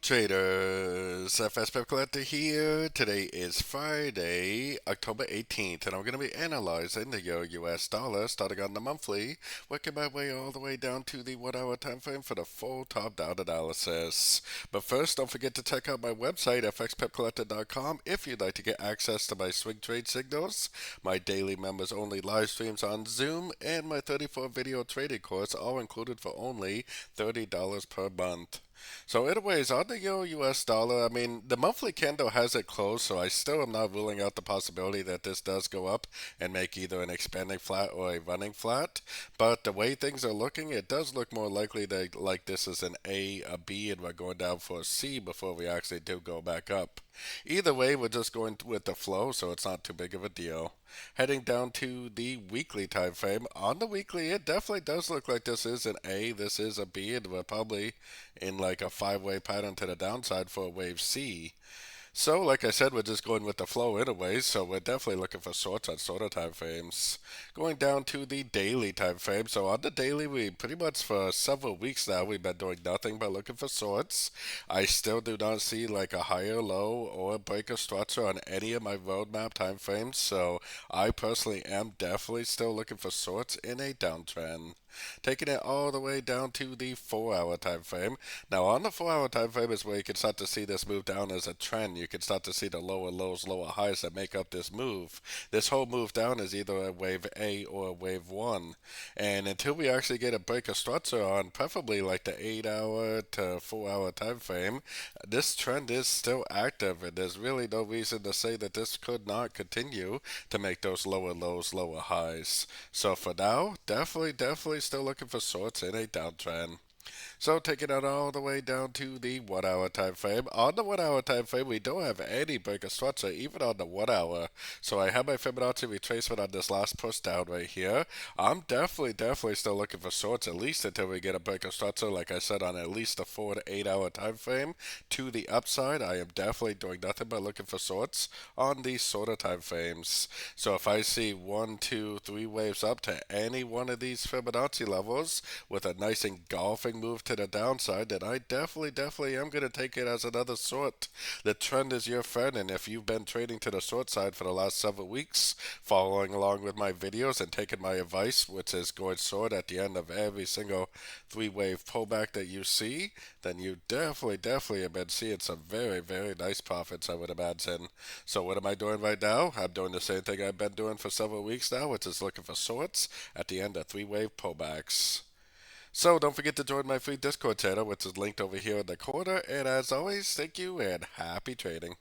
Traders, FX Pip Collector here. Today is Friday, October 18th, and I'm going to be analyzing the Euro-US dollar starting on the monthly, working my way all the way down to the 1 hour time frame for the full top-down analysis. But first, don't forget to check out my website, fxpipcollector.com, if you'd like to get access to my swing trade signals, my daily members-only live streams on Zoom, and my 34-video trading course, all included for only $30 per month. So anyways, on the Euro-US dollar, I mean, the monthly candle has it closed, so I still am not ruling out the possibility that this does go up and make either an expanding flat or a running flat. But the way things are looking, it does look more likely that like this is an A, a B, and we're going down for a C before we actually do go back up. Either way, we're just going with the flow, so it's not too big of a deal. Heading down to the weekly time frame. On the weekly, it definitely does look like this is an A, this is a B, and we're probably in like a five-way pattern to the downside for a wave C. So, like I said, we're just going with the flow anyway, so we're definitely looking for shorts on shorter time frames. Going down to the daily time frame. So on the daily, we pretty much for several weeks now, we've been doing nothing but looking for shorts. I still do not see like a higher low or a breaker structure on any of my roadmap time frames, so I personally am definitely still looking for shorts in a downtrend. Taking it all the way down to the 4 hour time frame. Now on the 4 hour time frame is where you can start to see this move down as a trend. You can start to see the lower lows, lower highs that make up this move. This whole move down is either a wave A or a wave 1. And until we actually get a break of structure on preferably like the 8 hour to 4 hour time frame, this trend is still active, and there's really no reason to say that this could not continue to make those lower lows, lower highs. So for now, definitely still looking for shorts in a downtrend. So taking it all the way down to the 1 hour time frame. On the 1 hour time frame, we don't have any breaker structure, even on the 1 hour. So I have my Fibonacci retracement on this last push down right here. I'm definitely still looking for shorts, at least until we get a breaker structure, like I said, on at least a 4 to 8 hour time frame. To the upside, I am definitely doing nothing but looking for shorts on these shorter time frames. So if I see 1, 2, 3 waves up to any one of these Fibonacci levels with a nice engulfing move to the downside, then I definitely am going to take it as another short. The trend is your friend, and if you've been trading to the short side for the last several weeks, following along with my videos and taking my advice, which is going short at the end of every single 3 wave pullback that you see, then you definitely have been seeing some very nice profits, I would imagine. So what am I doing right now? I'm doing the same thing I've been doing for several weeks now, which is looking for shorts at the end of 3 wave pullbacks. So don't forget to join my free Discord channel, which is linked over here in the corner. And as always, thank you and happy trading.